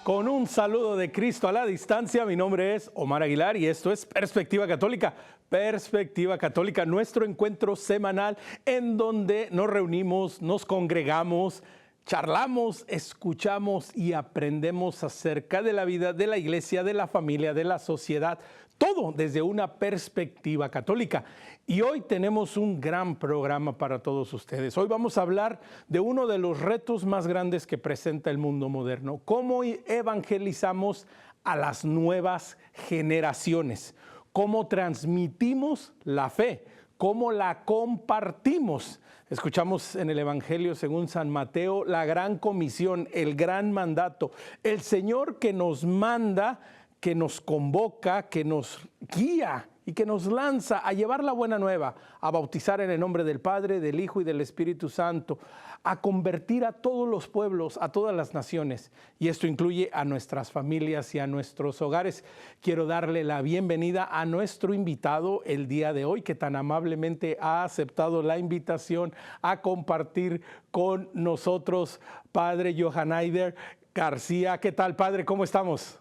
Con un saludo de Cristo a la distancia, mi nombre es Omar Aguilar y esto es Perspectiva Católica. Perspectiva Católica, nuestro encuentro semanal en donde nos reunimos, nos congregamos, charlamos, escuchamos y aprendemos acerca de la vida, de la iglesia, de la familia, de la sociedad, todo desde una perspectiva católica. Y hoy tenemos un gran programa para todos ustedes. Hoy vamos a hablar de uno de los retos más grandes que presenta el mundo moderno: cómo evangelizamos a las nuevas generaciones, cómo transmitimos la fe, cómo la compartimos. Escuchamos en el Evangelio según San Mateo la gran comisión, el gran mandato, el Señor que nos manda, que nos convoca, que nos guía y que nos lanza a llevar la buena nueva, a bautizar en el nombre del Padre, del Hijo y del Espíritu Santo, a convertir a todos los pueblos, a todas las naciones. Y esto incluye a nuestras familias y a nuestros hogares. Quiero darle la bienvenida a nuestro invitado el día de hoy, que tan amablemente ha aceptado la invitación a compartir con nosotros, Padre Johanneder García. ¿Qué tal, Padre? ¿Cómo estamos?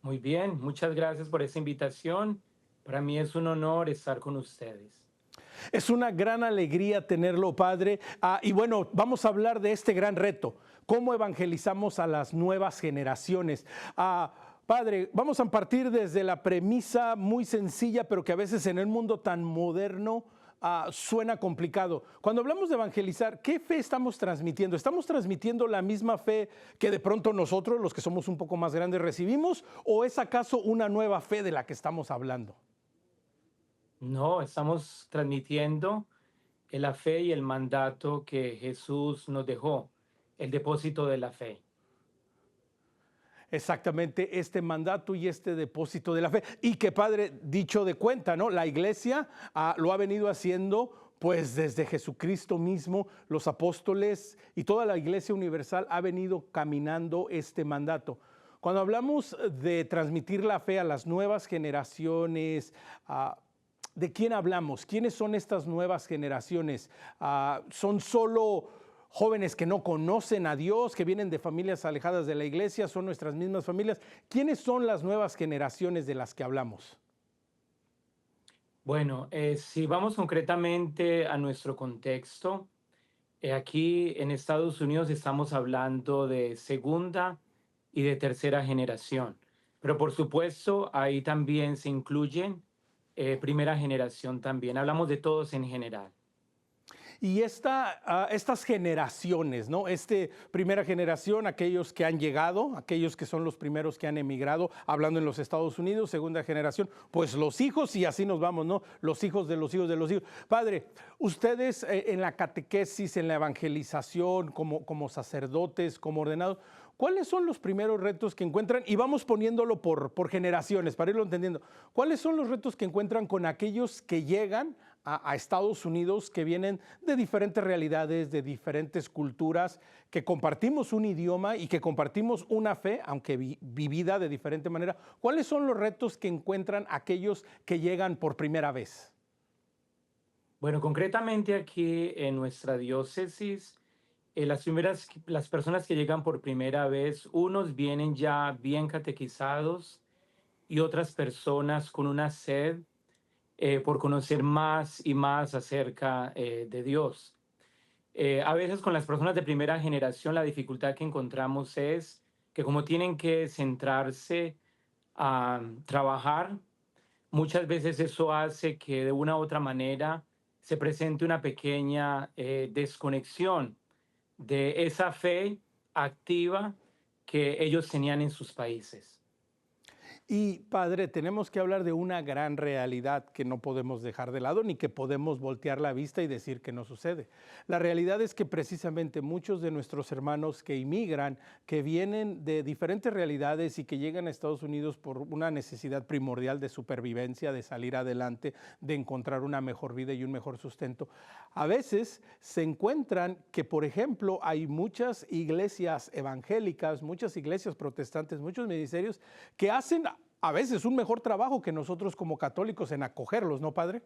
Muy bien, muchas gracias por esa invitación. Para mí es un honor estar con ustedes. Es una gran alegría tenerlo, Padre. Y bueno, vamos a hablar de este gran reto: cómo evangelizamos a las nuevas generaciones. Padre, vamos a partir desde la premisa muy sencilla, pero que a veces en el mundo tan moderno suena complicado. Cuando hablamos de evangelizar, ¿qué fe estamos transmitiendo? ¿Estamos transmitiendo la misma fe que de pronto nosotros, los que somos un poco más grandes, recibimos? ¿O es acaso una nueva fe de la que estamos hablando? No, estamos transmitiendo la fe y el mandato que Jesús nos dejó, el depósito de la fe. Exactamente, este mandato y este depósito de la fe. Y que, Padre, dicho de cuenta, ¿no? La iglesia lo ha venido haciendo pues desde Jesucristo mismo. Los apóstoles y toda la iglesia universal ha venido caminando este mandato. Cuando hablamos de transmitir la fe a las nuevas generaciones, ¿de quién hablamos? ¿Quiénes son estas nuevas generaciones? ¿Son solo jóvenes que no conocen a Dios, que vienen de familias alejadas de la iglesia? ¿Son nuestras mismas familias? ¿Quiénes son las nuevas generaciones de las que hablamos? Bueno, si vamos concretamente a nuestro contexto, aquí en Estados Unidos estamos hablando de segunda y de tercera generación, pero por supuesto ahí también se incluyen primera generación también. Hablamos de todos en general. Y estas generaciones, ¿no? Primera generación, aquellos que han llegado, aquellos que son los primeros que han emigrado, hablando en los Estados Unidos. Segunda generación, pues los hijos, y así nos vamos, ¿no? Los hijos de los hijos de los hijos. Padre, ustedes en la catequesis, en la evangelización, como sacerdotes, como ordenados, ¿cuáles son los primeros retos que encuentran? Y vamos poniéndolo por generaciones, para irlo entendiendo. ¿Cuáles son los retos que encuentran con aquellos que llegan a Estados Unidos, que vienen de diferentes realidades, de diferentes culturas, que compartimos un idioma y que compartimos una fe, aunque vivida de diferente manera? ¿Cuáles son los retos que encuentran aquellos que llegan por primera vez? Bueno, concretamente aquí en nuestra diócesis, las personas que llegan por primera vez, unos vienen ya bien catequizados y otras personas con una sed por conocer más y más acerca de Dios. A veces con las personas de primera generación la dificultad que encontramos es que como tienen que centrarse a trabajar, muchas veces eso hace que de una u otra manera se presente una pequeña desconexión de esa fe activa que ellos tenían en sus países. Y Padre, tenemos que hablar de una gran realidad que no podemos dejar de lado, ni que podemos voltear la vista y decir que no sucede. La realidad es que precisamente muchos de nuestros hermanos que inmigran, que vienen de diferentes realidades y que llegan a Estados Unidos por una necesidad primordial de supervivencia, de salir adelante, de encontrar una mejor vida y un mejor sustento, a veces se encuentran que, por ejemplo, hay muchas iglesias evangélicas, muchas iglesias protestantes, muchos ministerios que hacen a veces un mejor trabajo que nosotros como católicos en acogerlos, ¿no, Padre?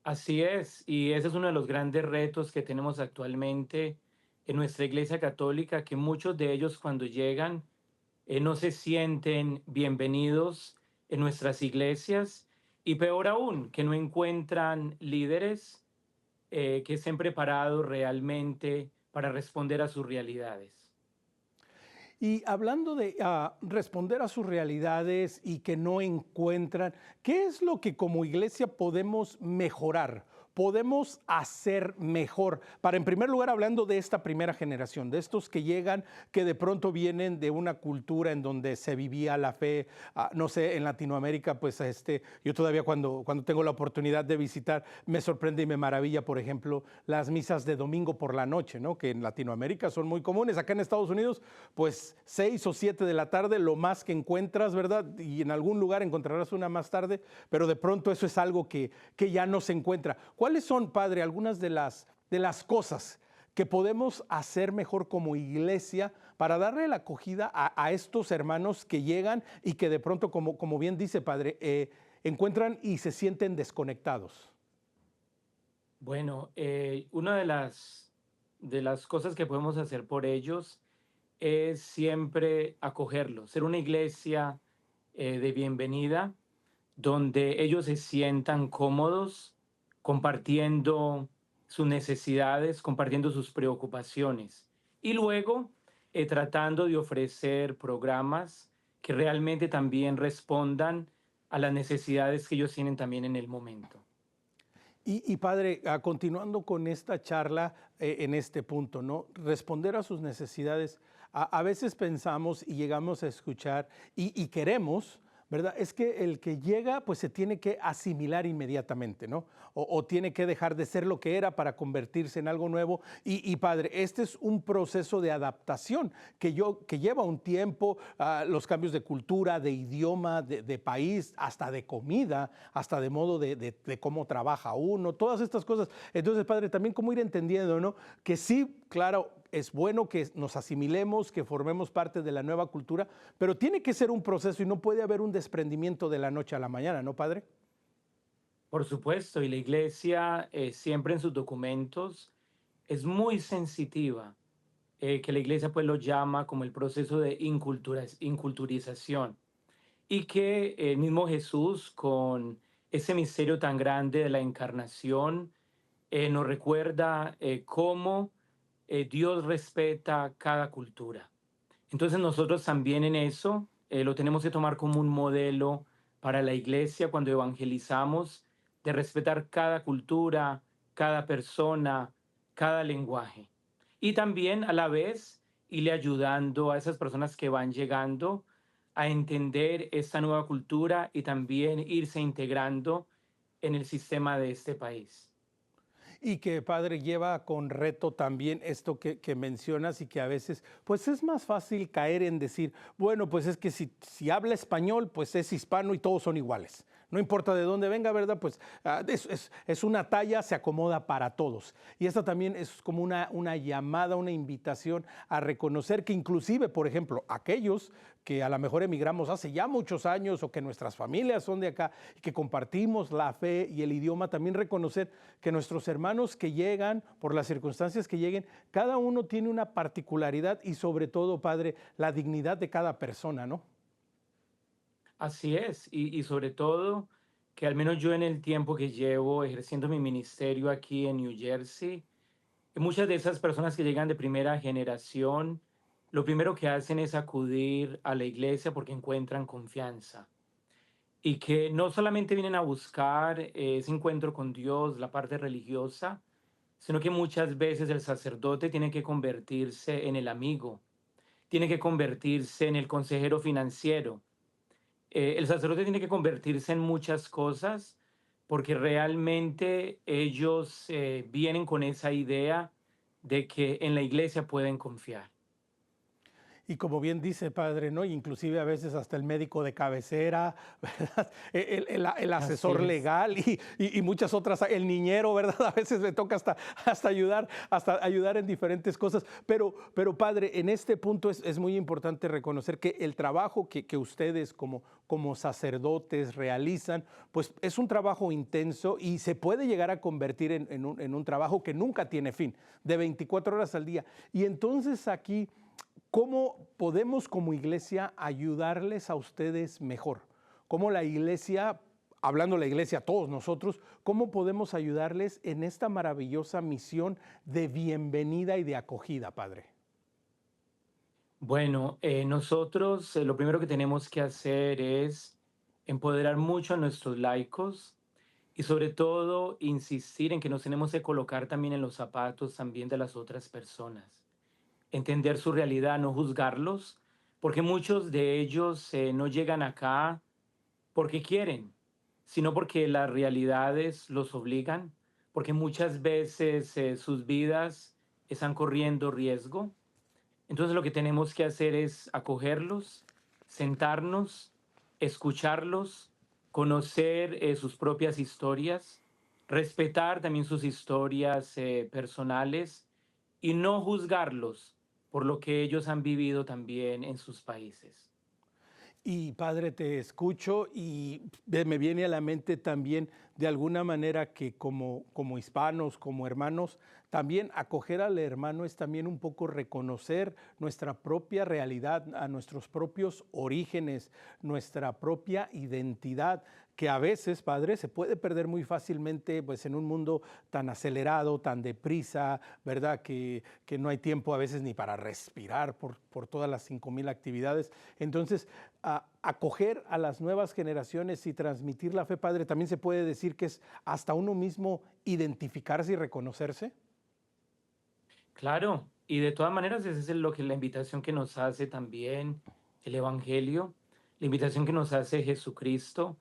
Así es, y ese es uno de los grandes retos que tenemos actualmente en nuestra iglesia católica que muchos de ellos cuando llegan no se sienten bienvenidos en nuestras iglesias y peor aún, que no encuentran líderes que estén preparados realmente para responder a sus realidades. Y hablando de responder a sus realidades y que no encuentran, ¿qué es lo que como iglesia podemos mejorar? Podemos hacer mejor para, en primer lugar, hablando de esta primera generación, de estos que llegan, que de pronto vienen de una cultura en donde se vivía la fe, no sé, en Latinoamérica, pues yo todavía cuando tengo la oportunidad de visitar, me sorprende y me maravilla, por ejemplo, las misas de domingo por la noche, ¿no? Que en Latinoamérica son muy comunes. Acá en Estados Unidos, pues 6 o 7 de la tarde, lo más que encuentras, ¿verdad? Y en algún lugar encontrarás una más tarde, pero de pronto eso es algo que ya no se encuentra. ¿Cuáles son, Padre, algunas de las cosas que podemos hacer mejor como iglesia para darle la acogida a estos hermanos que llegan y que de pronto, como bien dice, Padre, encuentran y se sienten desconectados? Bueno, una de las cosas que podemos hacer por ellos es siempre acogerlos, ser una iglesia de bienvenida donde ellos se sientan cómodos compartiendo sus necesidades, compartiendo sus preocupaciones y luego tratando de ofrecer programas que realmente también respondan a las necesidades que ellos tienen también en el momento. Y Padre, continuando con esta charla en este punto, ¿no? Responder a sus necesidades. A veces pensamos y llegamos a escuchar y queremos, ¿verdad? Es que el que llega, pues se tiene que asimilar inmediatamente, ¿no? O tiene que dejar de ser lo que era para convertirse en algo nuevo. Y Padre, este es un proceso de adaptación que lleva un tiempo, los cambios de cultura, de idioma, de país, hasta de comida, hasta de modo de cómo trabaja uno, todas estas cosas. Entonces, Padre, también cómo ir entendiendo, ¿no? Que sí, claro, es bueno que nos asimilemos, que formemos parte de la nueva cultura, pero tiene que ser un proceso y no puede haber un desprendimiento de la noche a la mañana, ¿no, Padre? Por supuesto, y la iglesia siempre en sus documentos es muy sensitiva, que la iglesia pues lo llama como el proceso de inculturización y que el mismo Jesús con ese misterio tan grande de la encarnación nos recuerda cómo Dios respeta cada cultura. Entonces nosotros también en eso lo tenemos que tomar como un modelo para la iglesia cuando evangelizamos, de respetar cada cultura, cada persona, cada lenguaje. Y también a la vez irle ayudando a esas personas que van llegando a entender esta nueva cultura y también irse integrando en el sistema de este país. Y que, Padre, lleva con reto también esto que mencionas y que a veces, pues es más fácil caer en decir, bueno, pues es que si habla español, pues es hispano y todos son iguales. No importa de dónde venga, ¿verdad? Pues es una talla, se acomoda para todos. Y esta también es como una llamada, una invitación a reconocer que inclusive, por ejemplo, aquellos que a lo mejor emigramos hace ya muchos años o que nuestras familias son de acá y que compartimos la fe y el idioma, también reconocer que nuestros hermanos que llegan, por las circunstancias que lleguen, cada uno tiene una particularidad y sobre todo, Padre, la dignidad de cada persona, ¿no? Así es, y sobre todo que al menos yo en el tiempo que llevo ejerciendo mi ministerio aquí en New Jersey, muchas de esas personas que llegan de primera generación, lo primero que hacen es acudir a la iglesia porque encuentran confianza y que no solamente vienen a buscar ese encuentro con Dios, la parte religiosa, sino que muchas veces el sacerdote tiene que convertirse en el amigo, tiene que convertirse en el consejero financiero. El sacerdote tiene que convertirse en muchas cosas porque realmente ellos vienen con esa idea de que en la iglesia pueden confiar. Y como bien dice, padre, ¿no? Inclusive a veces hasta el médico de cabecera, ¿verdad? El Así asesor es. legal y muchas otras, el niñero, ¿verdad? A veces me toca hasta ayudar en diferentes cosas. Pero padre, en este punto es muy importante reconocer que el trabajo que ustedes como sacerdotes realizan, pues es un trabajo intenso y se puede llegar a convertir en un trabajo que nunca tiene fin, de 24 horas al día. Y entonces aquí, ¿cómo podemos como iglesia ayudarles a ustedes mejor? ¿Cómo la iglesia, hablando la iglesia, todos nosotros, cómo podemos ayudarles en esta maravillosa misión de bienvenida y de acogida, Padre? Bueno, nosotros lo primero que tenemos que hacer es empoderar mucho a nuestros laicos y sobre todo insistir en que nos tenemos que colocar también en los zapatos también de las otras personas. Entender su realidad, no juzgarlos, porque muchos de ellos no llegan acá porque quieren, sino porque las realidades los obligan, porque muchas veces sus vidas están corriendo riesgo. Entonces lo que tenemos que hacer es acogerlos, sentarnos, escucharlos, conocer sus propias historias, respetar también sus historias personales y no juzgarlos por lo que ellos han vivido también en sus países. Y Padre, te escucho y me viene a la mente también de alguna manera que como hispanos, como hermanos, también acoger al hermano es también un poco reconocer nuestra propia realidad, a nuestros propios orígenes, nuestra propia identidad, que a veces, Padre, se puede perder muy fácilmente pues en un mundo tan acelerado, tan deprisa, ¿verdad? Que no hay tiempo a veces ni para respirar por todas las 5,000 actividades. Entonces, acoger a las nuevas generaciones y transmitir la fe, Padre, también se puede decir que es hasta uno mismo identificarse y reconocerse. Claro, y de todas maneras esa es lo que la invitación que nos hace también el Evangelio, la invitación que nos hace Jesucristo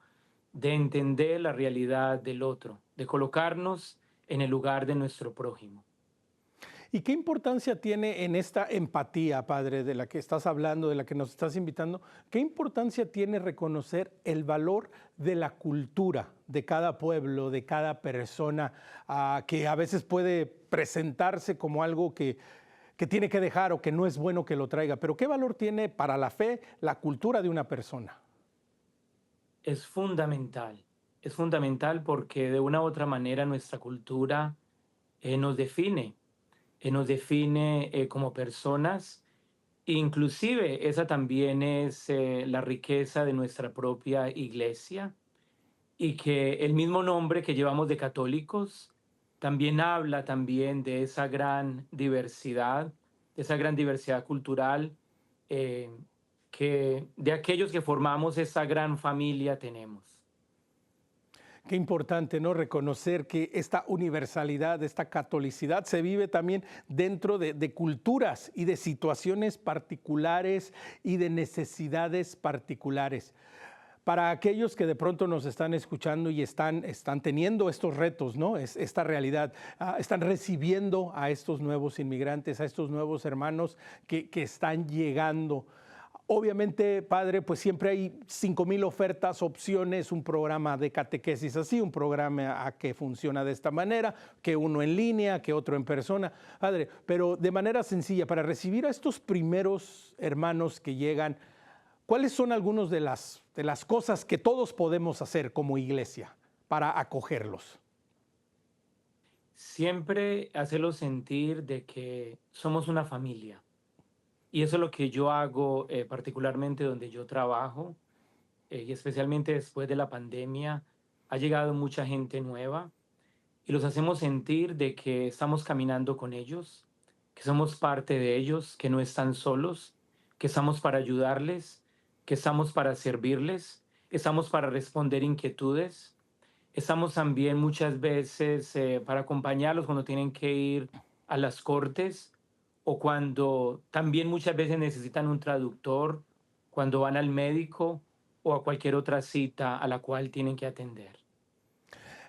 de entender la realidad del otro, de colocarnos en el lugar de nuestro prójimo. ¿Y qué importancia tiene en esta empatía, Padre, de la que estás hablando, de la que nos estás invitando? ¿Qué importancia tiene reconocer el valor de la cultura de cada pueblo, de cada persona, que a veces puede presentarse como algo que tiene que dejar o que no es bueno que lo traiga? Pero ¿qué valor tiene para la fe la cultura de una persona? Es fundamental porque de una u otra manera nuestra cultura nos define, nos define como personas. Inclusive esa también es la riqueza de nuestra propia iglesia y que el mismo nombre que llevamos de católicos también habla también de esa gran diversidad cultural eh, que de aquellos que formamos esa gran familia tenemos. Qué importante, ¿no? Reconocer que esta universalidad, esta catolicidad se vive también dentro de culturas y de situaciones particulares y de necesidades particulares. Para aquellos que de pronto nos están escuchando y están teniendo estos retos, ¿no? Esta realidad, están recibiendo a estos nuevos inmigrantes, a estos nuevos hermanos que están llegando. Obviamente, Padre, pues siempre hay 5,000 ofertas, opciones, un programa de catequesis así, un programa que funciona de esta manera, que uno en línea, que otro en persona. Padre, pero de manera sencilla, para recibir a estos primeros hermanos que llegan, ¿cuáles son algunas de las cosas que todos podemos hacer como iglesia para acogerlos? Siempre hacerlo sentir de que somos una familia. Y eso es lo que yo hago particularmente donde yo trabajo y especialmente después de la pandemia. Ha llegado mucha gente nueva y los hacemos sentir de que estamos caminando con ellos, que somos parte de ellos, que no están solos, que estamos para ayudarles, que estamos para servirles, estamos para responder inquietudes, estamos también muchas veces para acompañarlos cuando tienen que ir a las cortes o cuando también muchas veces necesitan un traductor, cuando van al médico o a cualquier otra cita a la cual tienen que atender.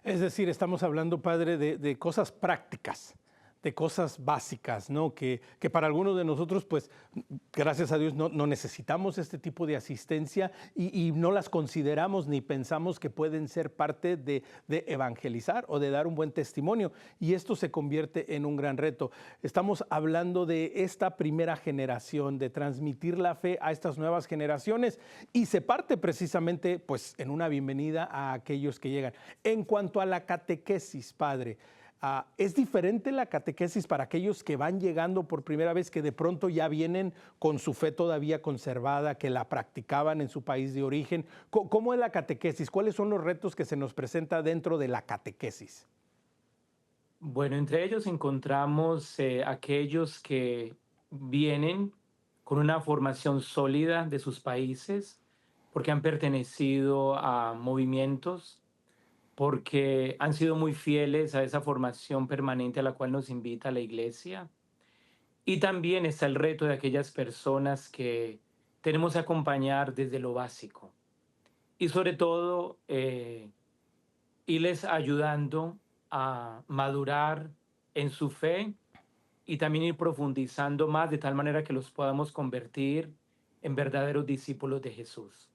Es decir, estamos hablando, Padre, de cosas prácticas, de cosas básicas, ¿no? Que para algunos de nosotros, pues, gracias a Dios, no necesitamos este tipo de asistencia y no las consideramos ni pensamos que pueden ser parte de evangelizar o de dar un buen testimonio. Y esto se convierte en un gran reto. Estamos hablando de esta primera generación, de transmitir la fe a estas nuevas generaciones y se parte precisamente, pues, en una bienvenida a aquellos que llegan. En cuanto a la catequesis, padre, ¿es diferente la catequesis para aquellos que van llegando por primera vez, que de pronto ya vienen con su fe todavía conservada, que la practicaban en su país de origen? ¿Cómo es la catequesis? ¿Cuáles son los retos que se nos presenta dentro de la catequesis? Bueno, entre ellos encontramos aquellos que vienen con una formación sólida de sus países, porque han pertenecido a movimientos, porque han sido muy fieles a esa formación permanente a la cual nos invita la iglesia. Y también está el reto de aquellas personas que tenemos que acompañar desde lo básico y sobre todo irles ayudando a madurar en su fe y también ir profundizando más de tal manera que los podamos convertir en verdaderos discípulos de Jesús.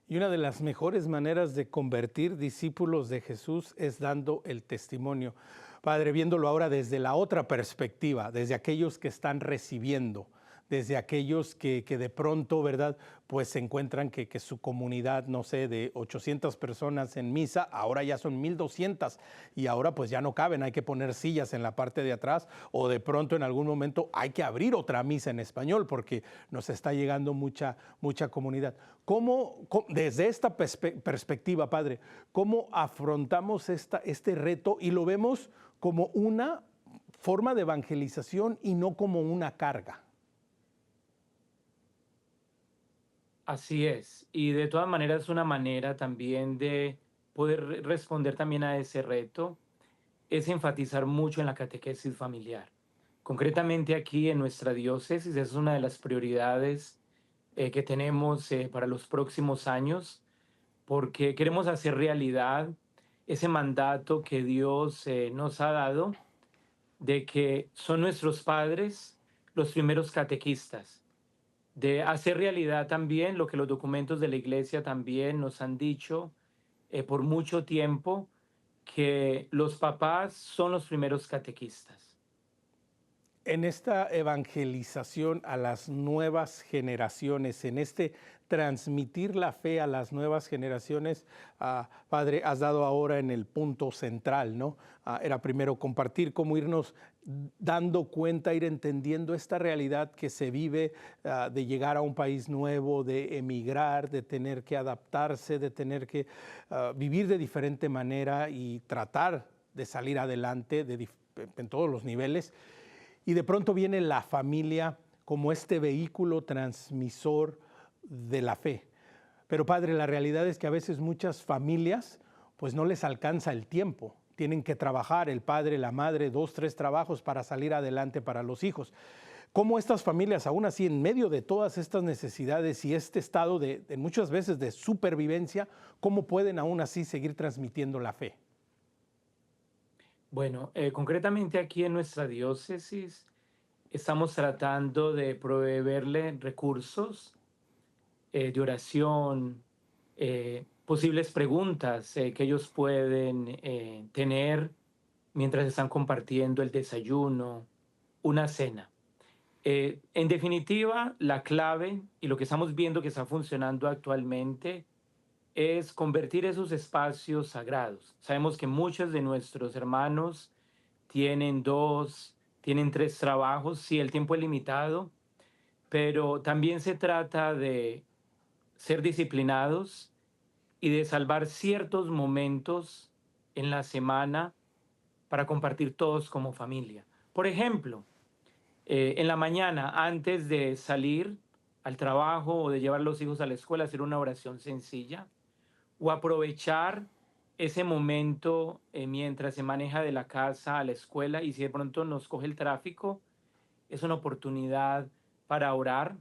Y una de las mejores maneras de convertir discípulos de Jesús es dando el testimonio. Padre, viéndolo ahora desde la otra perspectiva, desde aquellos que están recibiendo, desde aquellos que de pronto, ¿verdad? Pues se encuentran que su comunidad, no sé, de 800 personas en misa, ahora ya son 1200 y ahora pues ya no caben, hay que poner sillas en la parte de atrás o de pronto en algún momento hay que abrir otra misa en español porque nos está llegando mucha comunidad. Desde esta perspectiva, Padre, cómo afrontamos este reto y lo vemos como una forma de evangelización y no como una carga? Así es. Y de todas maneras es una manera también de poder responder también a ese reto, es enfatizar mucho en la catequesis familiar. Concretamente aquí en nuestra diócesis, esa es una de las prioridades que tenemos para los próximos años, porque queremos hacer realidad ese mandato que Dios nos ha dado de que son nuestros padres los primeros catequistas, de hacer realidad también lo que los documentos de la iglesia también nos han dicho por mucho tiempo, que los papás son los primeros catequistas. En esta evangelización a las nuevas generaciones, en este transmitir la fe a las nuevas generaciones, Padre, has dado ahora en el punto central, ¿no? Era primero compartir, cómo irnos dando cuenta, ir entendiendo esta realidad que se vive de llegar a un país nuevo, de emigrar, de tener que adaptarse, de tener que vivir de diferente manera y tratar de salir adelante en todos los niveles. Y de pronto viene la familia como este vehículo transmisor de la fe. Pero Padre, la realidad es que a veces muchas familias pues no les alcanza el tiempo. Tienen que trabajar el padre, la madre, 2, 3 trabajos para salir adelante para los hijos. ¿Cómo estas familias, aún así, en medio de todas estas necesidades y este estado de muchas veces de supervivencia, cómo pueden aún así seguir transmitiendo la fe? Bueno, concretamente aquí en nuestra diócesis estamos tratando de proveerle recursos de oración, posibles preguntas que ellos pueden tener mientras están compartiendo el desayuno, una cena. En definitiva, la clave y lo que estamos viendo que está funcionando actualmente es convertir esos espacios sagrados. Sabemos que muchos de nuestros hermanos tienen dos, tienen tres trabajos, sí, el tiempo es limitado, pero también se trata de ser disciplinados y de salvar ciertos momentos en la semana para compartir todos como familia. Por ejemplo, en la mañana, antes de salir al trabajo o de llevar a los hijos a la escuela, hacer una oración sencilla o aprovechar ese momento mientras se maneja de la casa a la escuela y si de pronto nos coge el tráfico, es una oportunidad para orar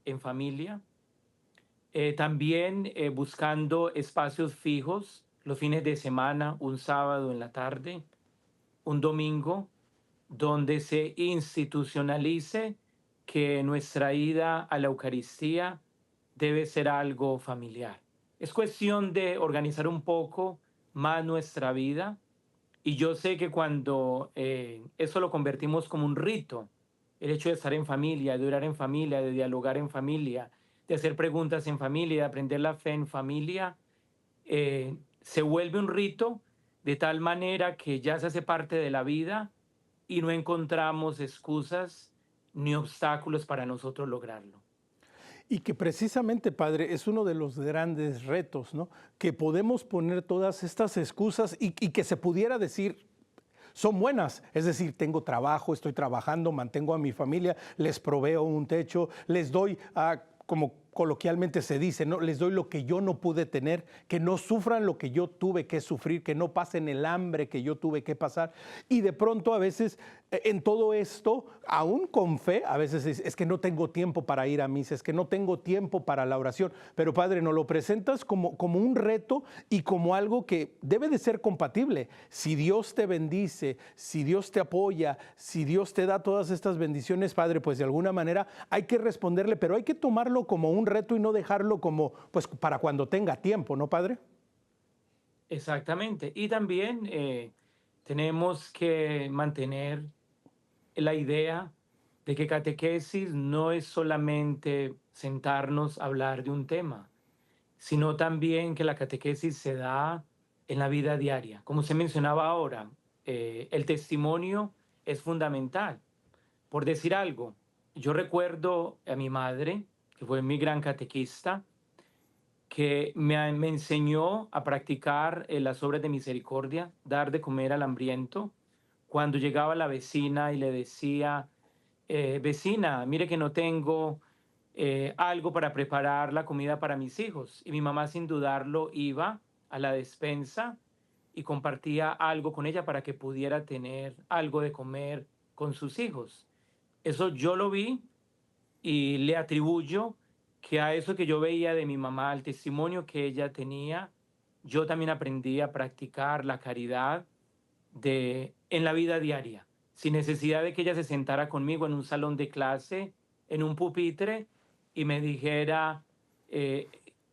en familia. También buscando espacios fijos los fines de semana, un sábado en la tarde, un domingo, donde se institucionalice que nuestra ida a la Eucaristía debe ser algo familiar. Es cuestión de organizar un poco más nuestra vida y yo sé que cuando eso lo convertimos como un rito, el hecho de estar en familia, de orar en familia, de dialogar en familia, de hacer preguntas en familia, de aprender la fe en familia, se vuelve un rito de tal manera que ya se hace parte de la vida y no encontramos excusas ni obstáculos para nosotros lograrlo. Y que precisamente, Padre, es uno de los grandes retos, ¿no? Que podemos poner todas estas excusas y que se pudiera decir, son buenas, es decir, tengo trabajo, estoy trabajando, mantengo a mi familia, les proveo un techo, les doy, como coloquialmente se dice, ¿no? Les doy lo que yo no pude tener, que no sufran lo que yo tuve que sufrir, que no pasen el hambre que yo tuve que pasar. Y de pronto a veces en todo esto, aún con fe, a veces es que no tengo tiempo para ir a misa, es que no tengo tiempo para la oración. Pero Padre, nos lo presentas como un reto y como algo que debe de ser compatible. Si Dios te bendice, si Dios te apoya, si Dios te da todas estas bendiciones, Padre, pues de alguna manera hay que responderle, pero hay que tomarlo como un reto y no dejarlo como pues para cuando tenga tiempo, ¿no, Padre? Exactamente. Y también tenemos que mantener la idea de que catequesis no es solamente sentarnos a hablar de un tema, sino también que la catequesis se da en la vida diaria. Como se mencionaba ahora, el testimonio es fundamental. Por decir algo, yo recuerdo a mi madre, que fue mi gran catequista, que me enseñó a practicar las obras de misericordia, dar de comer al hambriento. Cuando llegaba la vecina y le decía, vecina, mire que no tengo algo para preparar la comida para mis hijos. Y mi mamá sin dudarlo iba a la despensa y compartía algo con ella para que pudiera tener algo de comer con sus hijos. Eso yo lo vi y le atribuyo que a eso que yo veía de mi mamá, al testimonio que ella tenía, yo también aprendí a practicar la caridad en la vida diaria, sin necesidad de que ella se sentara conmigo en un salón de clase, en un pupitre, y me dijera, eh,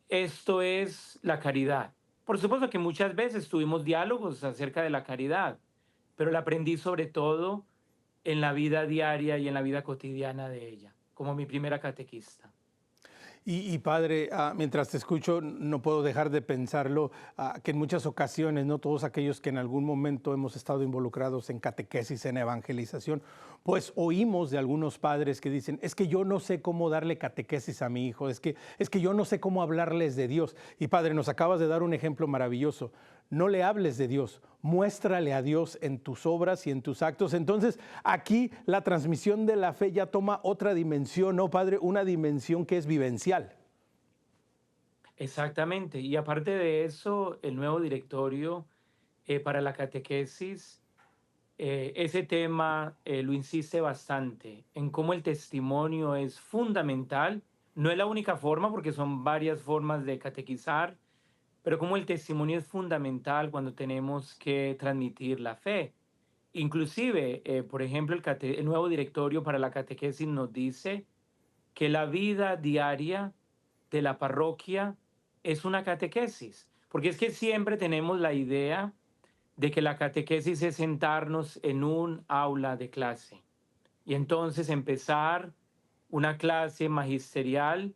esto es la caridad. Por supuesto que muchas veces tuvimos diálogos acerca de la caridad, pero la aprendí sobre todo en la vida diaria y en la vida cotidiana de ella, como mi primera catequista. Padre, mientras te escucho, no puedo dejar de pensarlo, que en muchas ocasiones, no todos aquellos que en algún momento hemos estado involucrados en catequesis, en evangelización, pues oímos de algunos padres que dicen, es que yo no sé cómo darle catequesis a mi hijo, es que yo no sé cómo hablarles de Dios. Y Padre, nos acabas de dar un ejemplo maravilloso. No le hables de Dios, muéstrale a Dios en tus obras y en tus actos. Entonces, aquí la transmisión de la fe ya toma otra dimensión, ¿no, Padre? Una dimensión que es vivencial. Exactamente. Y aparte de eso, el nuevo directorio para la catequesis, ese tema lo insiste bastante en cómo el testimonio es fundamental. No es la única forma, porque son varias formas de catequizar, pero cómo el testimonio es fundamental cuando tenemos que transmitir la fe. Inclusive, por ejemplo, el nuevo directorio para la catequesis nos dice que la vida diaria de la parroquia es una catequesis, porque es que siempre tenemos la idea de que la catequesis es sentarnos en un aula de clase y entonces empezar una clase magisterial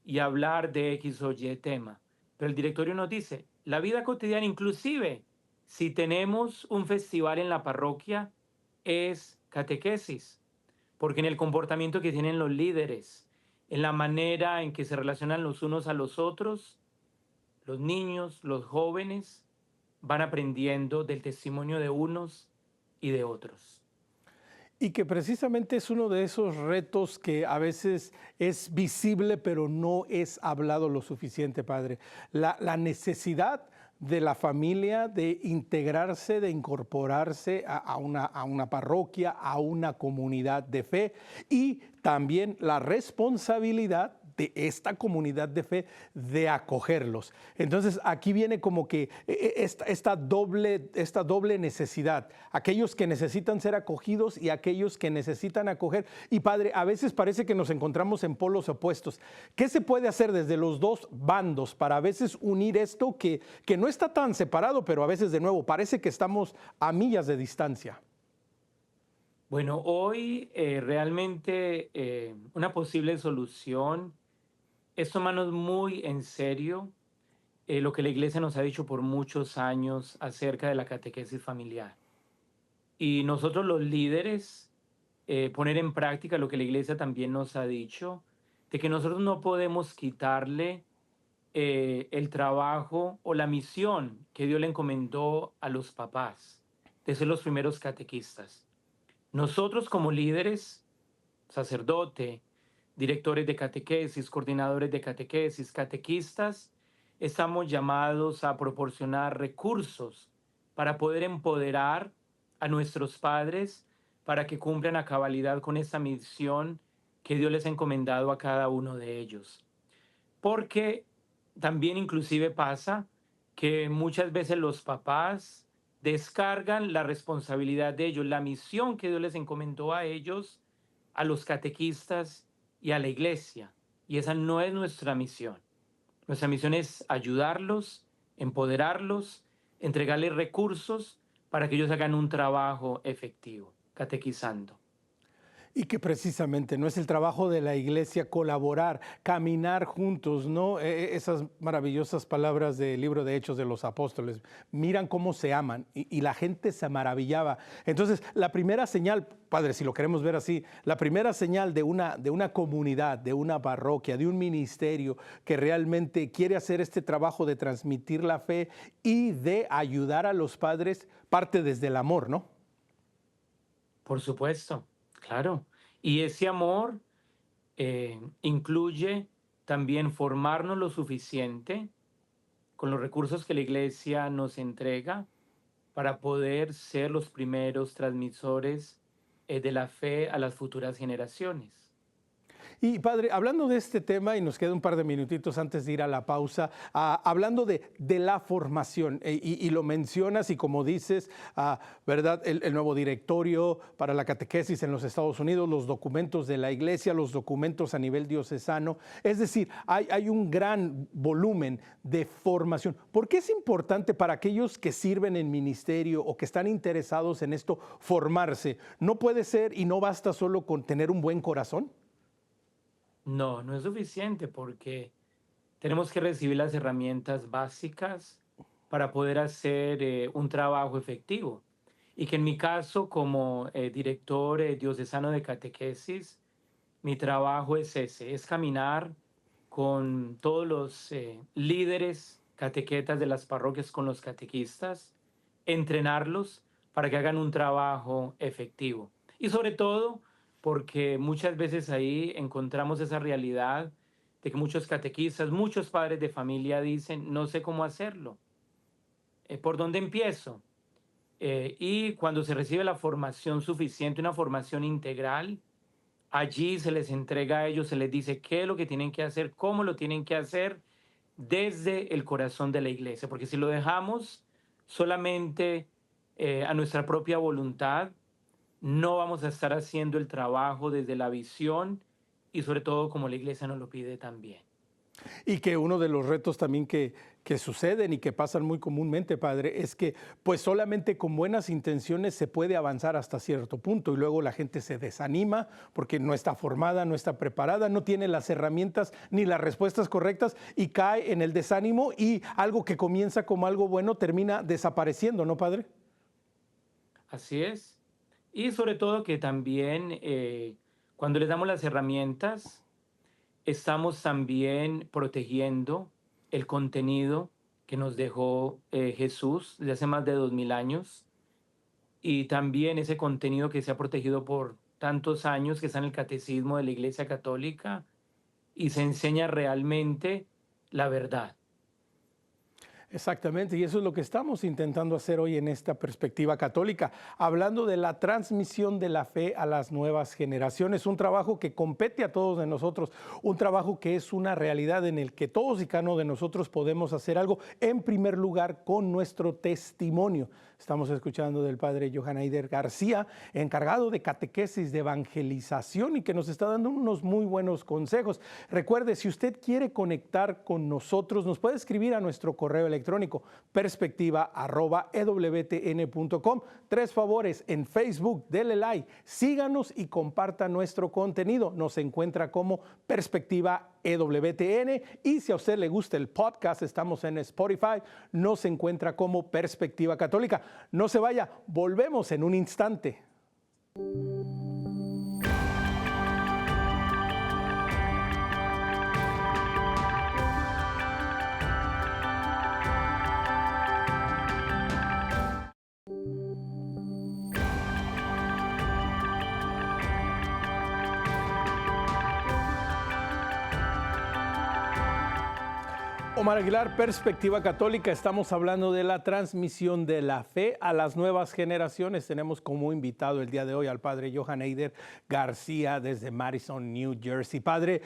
y hablar de X o Y tema. Pero el directorio nos dice, la vida cotidiana, inclusive si tenemos un festival en la parroquia, es catequesis, porque en el comportamiento que tienen los líderes, en la manera en que se relacionan los unos a los otros, los niños, los jóvenes, van aprendiendo del testimonio de unos y de otros. Y que precisamente es uno de esos retos que a veces es visible, pero no es hablado lo suficiente, Padre. La necesidad de la familia de integrarse, de incorporarse a una parroquia, a una comunidad de fe y también la responsabilidad de esta comunidad de fe de acogerlos. Entonces aquí viene como que esta doble necesidad, aquellos que necesitan ser acogidos y aquellos que necesitan acoger. Y Padre, a veces parece que nos encontramos en polos opuestos. ¿Qué se puede hacer desde los dos bandos para a veces unir esto que no está tan separado, pero a veces de nuevo parece que estamos a millas de distancia? Bueno, hoy realmente una posible solución es tomarnos muy en serio lo que la iglesia nos ha dicho por muchos años acerca de la catequesis familiar. Y nosotros los líderes poner en práctica lo que la iglesia también nos ha dicho, de que nosotros no podemos quitarle el trabajo o la misión que Dios le encomendó a los papás, de ser los primeros catequistas. Nosotros como líderes, sacerdote, directores de catequesis, coordinadores de catequesis, catequistas, estamos llamados a proporcionar recursos para poder empoderar a nuestros padres para que cumplan a cabalidad con esta misión que Dios les ha encomendado a cada uno de ellos. Porque también inclusive pasa que muchas veces los papás descargan la responsabilidad de ellos, la misión que Dios les encomendó a ellos, a los catequistas y a la iglesia. Y esa no es nuestra misión. Nuestra misión es ayudarlos, empoderarlos, entregarles recursos para que ellos hagan un trabajo efectivo, catequizando. Y que precisamente no es el trabajo de la iglesia colaborar, caminar juntos, ¿no? Esas maravillosas palabras del libro de Hechos de los Apóstoles, miran cómo se aman y la gente se maravillaba. Entonces, la primera señal, Padre, si lo queremos ver así, la primera señal de una comunidad, de una parroquia, de un ministerio que realmente quiere hacer este trabajo de transmitir la fe y de ayudar a los padres, parte desde el amor, ¿no? Por supuesto, claro. Y ese amor incluye también formarnos lo suficiente con los recursos que la iglesia nos entrega para poder ser los primeros transmisores de la fe a las futuras generaciones. Y Padre, hablando de este tema, y nos queda un par de minutitos antes de ir a la pausa, hablando de la formación, y lo mencionas y como dices, ¿verdad? El nuevo directorio para la catequesis en los Estados Unidos, los documentos de la iglesia, los documentos a nivel diocesano, es decir, hay un gran volumen de formación. ¿Por qué es importante para aquellos que sirven en ministerio o que están interesados en esto formarse? ¿No puede ser y no basta solo con tener un buen corazón? No, no es suficiente porque tenemos que recibir las herramientas básicas para poder hacer un trabajo efectivo. Y que en mi caso, como director diocesano de catequesis, mi trabajo es ese, es caminar con todos los líderes catequetas de las parroquias, con los catequistas, entrenarlos para que hagan un trabajo efectivo. Y sobre todo, porque muchas veces ahí encontramos esa realidad de que muchos catequistas, muchos padres de familia dicen, no sé cómo hacerlo, ¿por dónde empiezo? Y cuando se recibe la formación suficiente, una formación integral, allí se les entrega a ellos, se les dice qué es lo que tienen que hacer, cómo lo tienen que hacer desde el corazón de la iglesia, porque si lo dejamos solamente a nuestra propia voluntad, no vamos a estar haciendo el trabajo desde la visión y sobre todo como la iglesia nos lo pide también. Y que uno de los retos también que suceden y que pasan muy comúnmente, Padre, es que pues solamente con buenas intenciones se puede avanzar hasta cierto punto y luego la gente se desanima porque no está formada, no está preparada, no tiene las herramientas ni las respuestas correctas y cae en el desánimo y algo que comienza como algo bueno termina desapareciendo, ¿no, Padre? Así es. Y sobre todo que también cuando les damos las herramientas, estamos también protegiendo el contenido que nos dejó Jesús desde hace más de 2000 años y también ese contenido que se ha protegido por tantos años que está en el catecismo de la Iglesia Católica y se enseña realmente la verdad. Exactamente, y eso es lo que estamos intentando hacer hoy en esta perspectiva católica, hablando de la transmisión de la fe a las nuevas generaciones, un trabajo que compete a todos de nosotros, un trabajo que es una realidad en el que todos y cada uno de nosotros podemos hacer algo, en primer lugar, con nuestro testimonio. Estamos escuchando del padre Johann Eider García, encargado de catequesis, de evangelización y que nos está dando unos muy buenos consejos. Recuerde, si usted quiere conectar con nosotros, nos puede escribir a nuestro correo electrónico perspectiva@ewtn.com. Tres favores: en Facebook, dele like, síganos y comparta nuestro contenido. Nos encuentra como Perspectiva EWTN, y si a usted le gusta el podcast, estamos en Spotify, nos encuentra como Perspectiva Católica. No se vaya, volvemos en un instante. Omar Aguilar, Perspectiva Católica. Estamos hablando de la transmisión de la fe a las nuevas generaciones. Tenemos como invitado el día de hoy al padre Johann Eider García desde Madison, New Jersey. Padre,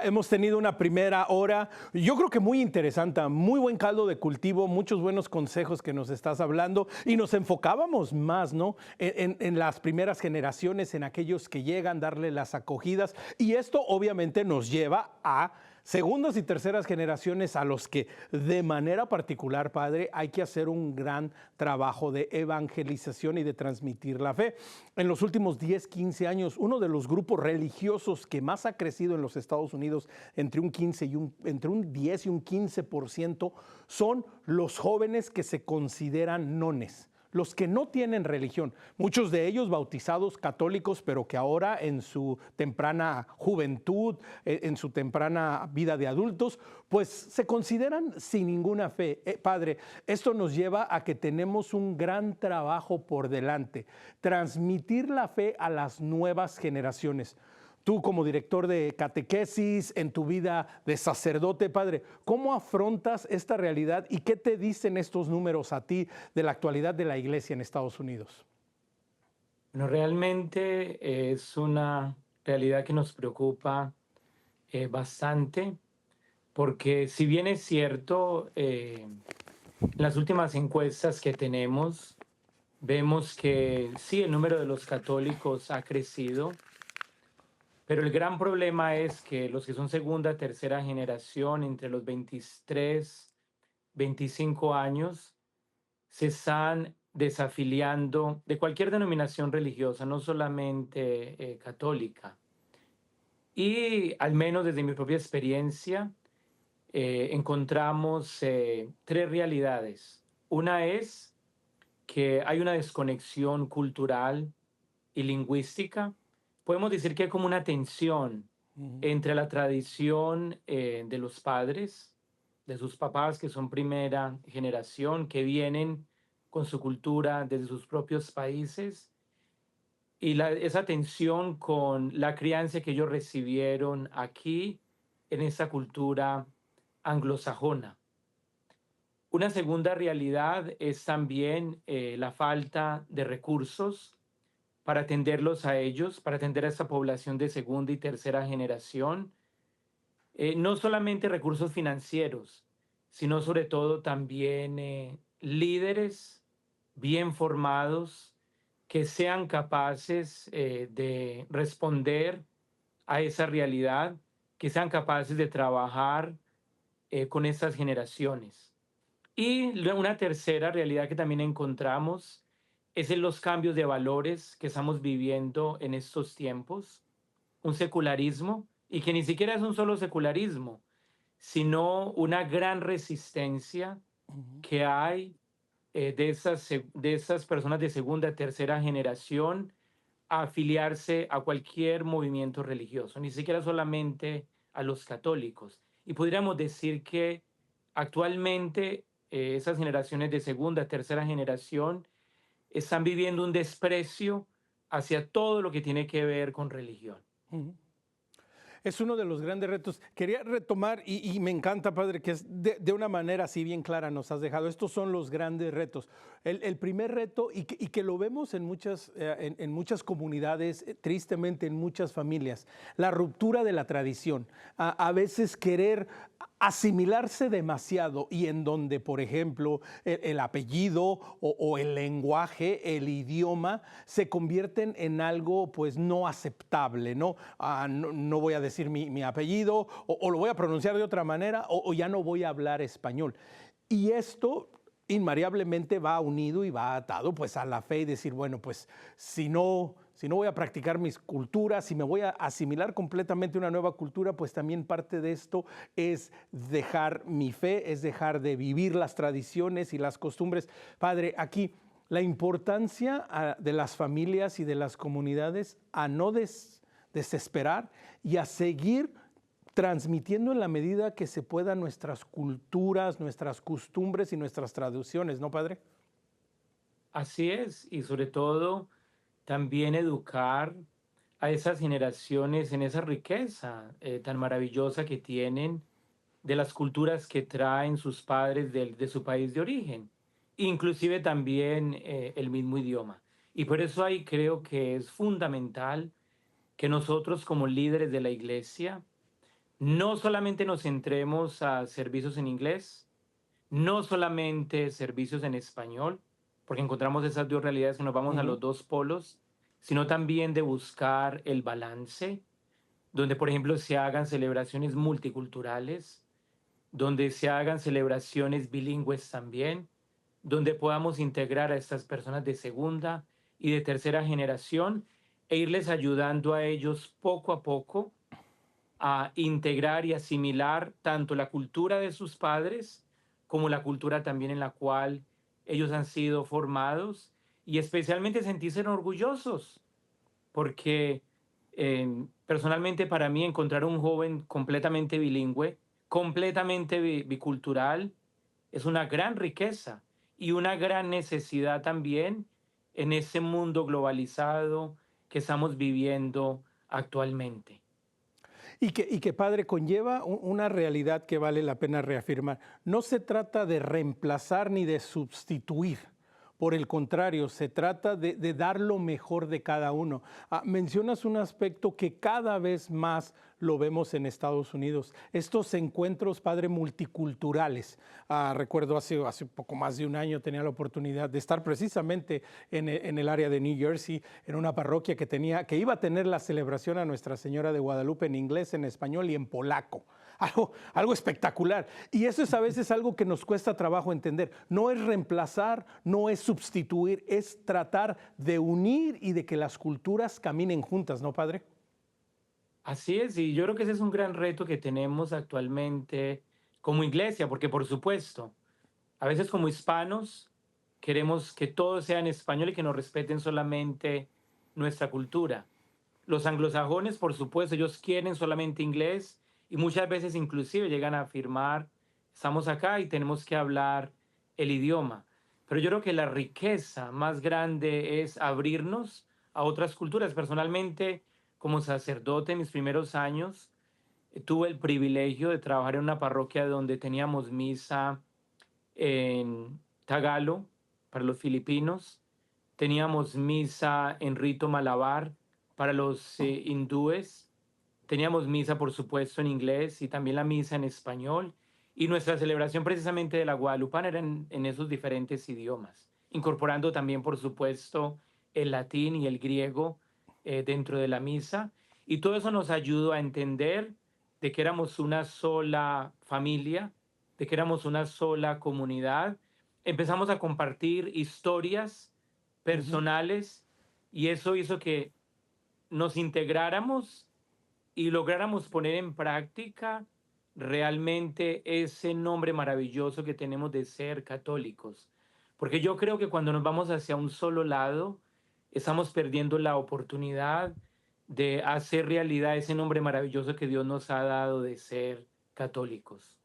hemos tenido una primera hora, yo creo que muy interesante, muy buen caldo de cultivo, muchos buenos consejos que nos estás hablando, y nos enfocábamos más, ¿no?, en las primeras generaciones, en aquellos que llegan, darle las acogidas, y esto obviamente nos lleva a segundas y terceras generaciones a los que de manera particular, padre, hay que hacer un gran trabajo de evangelización y de transmitir la fe. En los últimos 10, 15 años, uno de los grupos religiosos que más ha crecido en los Estados Unidos, entre un 10 y un 15%, son los jóvenes que se consideran nones, los que no tienen religión, muchos de ellos bautizados católicos, pero que ahora en su temprana juventud, en su temprana vida de adultos, pues se consideran sin ninguna fe. Padre, esto nos lleva a que tenemos un gran trabajo por delante: transmitir la fe a las nuevas generaciones. Tú, como director de catequesis, en tu vida de sacerdote, padre, ¿cómo afrontas esta realidad y qué te dicen estos números a ti de la actualidad de la iglesia en Estados Unidos? Bueno, realmente es una realidad que nos preocupa bastante, porque si bien es cierto, en las últimas encuestas que tenemos, vemos que sí, el número de los católicos ha crecido, pero el gran problema es que los que son segunda, tercera generación, entre los 23, 25 años, se están desafiliando de cualquier denominación religiosa, no solamente católica. Y al menos desde mi propia experiencia, encontramos tres realidades. Una es que hay una desconexión cultural y lingüística. Podemos decir que hay como una tensión Ujú. entre la tradición de los padres, de sus papás que son primera generación, que vienen con su cultura desde sus propios países, y esa tensión con la crianza que ellos recibieron aquí en esa cultura anglosajona. Una segunda realidad es también la falta de recursos para atenderlos a ellos, para atender a esa población de segunda y tercera generación. No solamente recursos financieros, sino sobre todo también líderes bien formados que sean capaces de responder a esa realidad, que sean capaces de trabajar con esas generaciones. Y una tercera realidad que también encontramos es en los cambios de valores que estamos viviendo en estos tiempos, un secularismo, y que ni siquiera es un solo secularismo, sino una gran resistencia Ujú. que hay de esas personas de segunda, tercera generación a afiliarse a cualquier movimiento religioso, ni siquiera solamente a los católicos. Y podríamos decir que actualmente esas generaciones de segunda, tercera generación están viviendo un desprecio hacia todo lo que tiene que ver con religión. Ujú. Es uno de los grandes retos. Quería retomar, y me encanta, padre, que es de una manera así bien clara nos has dejado. Estos son los grandes retos. El primer reto, y que lo vemos en muchas comunidades, tristemente en muchas familias, la ruptura de la tradición. A veces querer asimilarse demasiado y en donde, por ejemplo, el apellido o el lenguaje, el idioma, se convierten en algo pues no aceptable, ¿no? No voy a decir mi apellido o lo voy a pronunciar de otra manera o ya no voy a hablar español. Y esto invariablemente va unido y va atado pues a la fe y decir, bueno, pues si no voy a practicar mis culturas, si me voy a asimilar completamente una nueva cultura, pues también parte de esto es dejar mi fe, es dejar de vivir las tradiciones y las costumbres. Padre, aquí la importancia de las familias y de las comunidades a no desesperar y a seguir transmitiendo en la medida que se pueda nuestras culturas, nuestras costumbres y nuestras tradiciones, ¿no, padre? Así es, y sobre todo también educar a esas generaciones en esa riqueza tan maravillosa que tienen de las culturas que traen sus padres de su país de origen, inclusive también el mismo idioma. Y por eso ahí creo que es fundamental que nosotros como líderes de la iglesia no solamente nos centremos a servicios en inglés, no solamente servicios en español, porque encontramos esas dos realidades que nos vamos a Ujú. los dos polos, sino también de buscar el balance, donde por ejemplo se hagan celebraciones multiculturales, donde se hagan celebraciones bilingües también, donde podamos integrar a estas personas de segunda y de tercera generación e irles ayudando a ellos poco a poco a integrar y asimilar tanto la cultura de sus padres como la cultura también en la cual ellos han sido formados y especialmente sentirse orgullosos, porque personalmente para mí encontrar un joven completamente bilingüe, completamente bicultural, es una gran riqueza y una gran necesidad también en ese mundo globalizado que estamos viviendo actualmente. Y que, padre, conlleva una realidad que vale la pena reafirmar. No se trata de reemplazar ni de sustituir. Por el contrario, se trata de dar lo mejor de cada uno. Mencionas un aspecto que cada vez más lo vemos en Estados Unidos, estos encuentros, padre, multiculturales. Recuerdo hace poco más de un año tenía la oportunidad de estar precisamente en el área de New Jersey, en una parroquia que iba a tener la celebración a Nuestra Señora de Guadalupe en inglés, en español y en polaco. Algo espectacular. Y eso es a veces algo que nos cuesta trabajo entender. No es reemplazar, no es sustituir, es tratar de unir y de que las culturas caminen juntas, ¿no, padre? Así es, y yo creo que ese es un gran reto que tenemos actualmente como iglesia, porque por supuesto, a veces como hispanos queremos que todo sea en español y que nos respeten solamente nuestra cultura. Los anglosajones, por supuesto, ellos quieren solamente inglés y muchas veces inclusive llegan a afirmar, estamos acá y tenemos que hablar el idioma. Pero yo creo que la riqueza más grande es abrirnos a otras culturas. Personalmente, como sacerdote en mis primeros años, tuve el privilegio de trabajar en una parroquia donde teníamos misa en tagalo para los filipinos, teníamos misa en rito malabar para los hindúes, teníamos misa, por supuesto, en inglés y también la misa en español. Y nuestra celebración precisamente de la Guadalupana era en esos diferentes idiomas, incorporando también, por supuesto, el latín y el griego dentro de la misa. Y todo eso nos ayudó a entender de que éramos una sola familia, de que éramos una sola comunidad. Empezamos a compartir historias Ujú. personales y eso hizo que nos integráramos y lográramos poner en práctica realmente ese nombre maravilloso que tenemos de ser católicos. Porque yo creo que cuando nos vamos hacia un solo lado, estamos perdiendo la oportunidad de hacer realidad ese nombre maravilloso que Dios nos ha dado de ser católicos.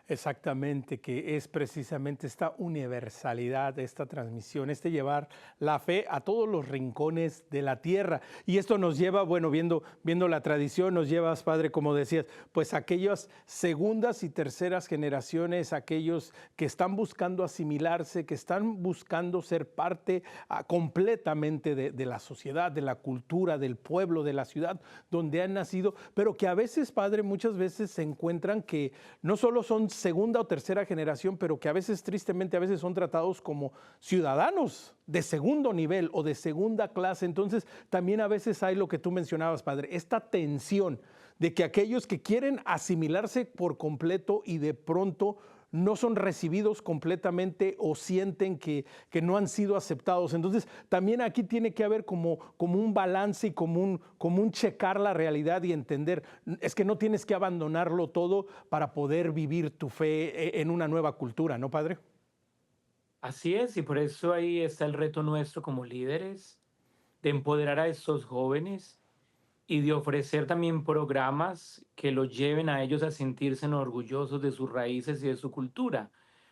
Exactamente, que es precisamente esta universalidad, esta transmisión, este llevar la fe a todos los rincones de la tierra. Y esto nos lleva, bueno, viendo la tradición, nos llevas, Padre, como decías, pues aquellas segundas y terceras generaciones, aquellos que están buscando asimilarse, que están buscando ser parte completamente de la sociedad, de la cultura, del pueblo, de la ciudad donde han nacido, pero que a veces, Padre, muchas veces se encuentran que no solo son segunda o tercera generación, pero que a veces, tristemente, a veces son tratados como ciudadanos de segundo nivel o de segunda clase. Entonces, también a veces hay lo que tú mencionabas, Padre, esta tensión de que aquellos que quieren asimilarse por completo y de pronto no son recibidos completamente o sienten que no han sido aceptados. Entonces, también aquí tiene que haber como un balance y como un checar la realidad y entender, es que no tienes que abandonarlo todo para poder vivir tu fe en una nueva cultura, ¿no, Padre? Así es, y por eso ahí está el reto nuestro como líderes, de empoderar a estos jóvenes y de ofrecer también programas que los lleven a ellos a sentirse orgullosos de sus raíces y de su cultura.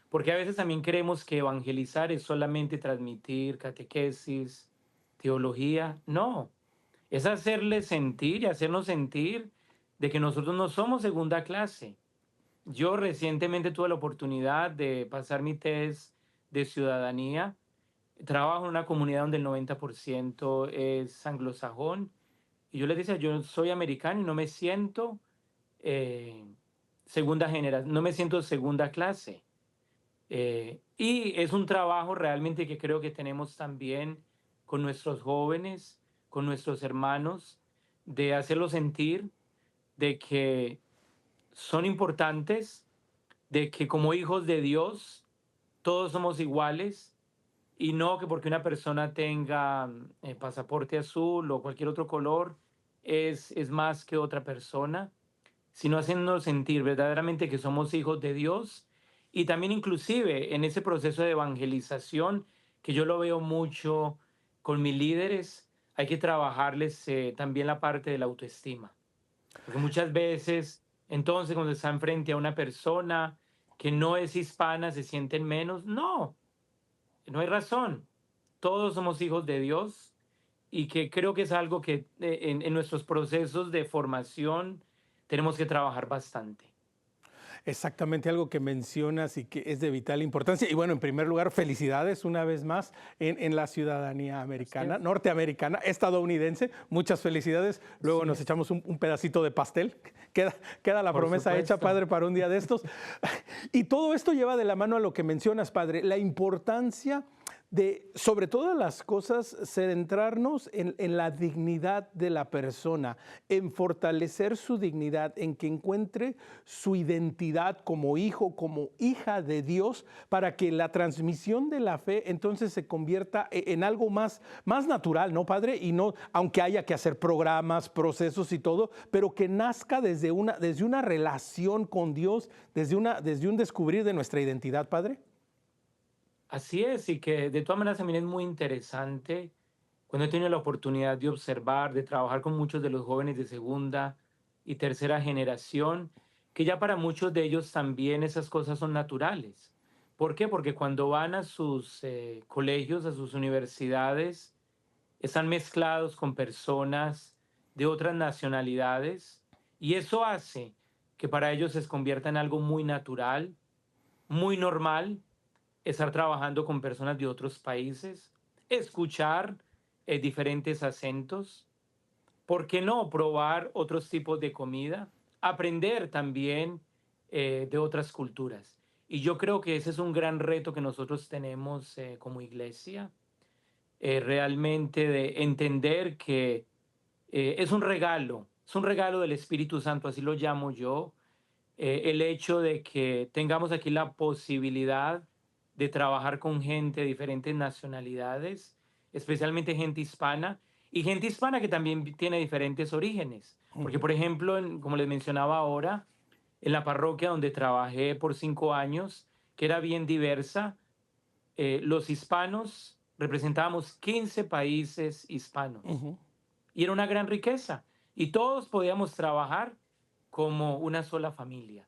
Porque a veces también creemos que evangelizar es solamente transmitir catequesis, teología. No, es hacerles sentir y hacernos sentir de que nosotros no somos segunda clase. Yo recientemente tuve la oportunidad de pasar mi test de ciudadanía. Trabajo en una comunidad donde el 90% es anglosajón y yo les decía, yo soy americano y no me siento eh, segunda generación, no me siento segunda clase. Y es un trabajo realmente que creo que tenemos también con nuestros jóvenes, con nuestros hermanos, de hacerlos sentir de que son importantes, de que como hijos de Dios todos somos iguales y no que porque una persona tenga pasaporte azul o cualquier otro color es más que otra persona, sino haciéndonos sentir verdaderamente que somos hijos de Dios y también inclusive en ese proceso de evangelización que yo lo veo mucho con mis líderes, hay que trabajarles también la parte de la autoestima, porque muchas veces entonces cuando están frente a una persona que no es hispana se sienten menos, no hay razón. Todos somos hijos de Dios y que creo que es algo que en nuestros procesos de formación tenemos que trabajar bastante. Exactamente algo que mencionas y que es de vital importancia. Y bueno, en primer lugar, felicidades una vez más en la ciudadanía Así americana, es, norteamericana, estadounidense. Muchas felicidades. Luego así nos es, echamos un pedacito de pastel. Queda la por promesa hecha, supuesto. Padre, para un día de estos. Y todo esto lleva de la mano a lo que mencionas, Padre, la importancia de, sobre todas las cosas, centrarnos en la dignidad de la persona, en fortalecer su dignidad, en que encuentre su identidad como hijo, como hija de Dios, para que la transmisión de la fe entonces se convierta en algo más natural, ¿no, Padre? Y no, aunque haya que hacer programas, procesos y todo, pero que nazca desde una relación con Dios, desde un descubrir de nuestra identidad, Padre. Así es, y que de todas maneras también es muy interesante cuando he tenido la oportunidad de observar, de trabajar con muchos de los jóvenes de segunda y tercera generación, que ya para muchos de ellos también esas cosas son naturales. ¿Por qué? Porque cuando van a sus colegios, a sus universidades, están mezclados con personas de otras nacionalidades y eso hace que para ellos se convierta en algo muy natural, muy normal estar trabajando con personas de otros países, escuchar diferentes acentos, ¿por qué no probar otros tipos de comida? Aprender también de otras culturas. Y yo creo que ese es un gran reto que nosotros tenemos como iglesia, realmente de entender que es un regalo del Espíritu Santo, así lo llamo yo, el hecho de que tengamos aquí la posibilidad de trabajar con gente de diferentes nacionalidades, especialmente gente hispana que también tiene diferentes orígenes. Porque, Ujú. por ejemplo, como les mencionaba ahora, en la parroquia donde trabajé por 5 años, que era bien diversa, los hispanos representábamos 15 países hispanos Ujú. y era una gran riqueza y todos podíamos trabajar como una sola familia.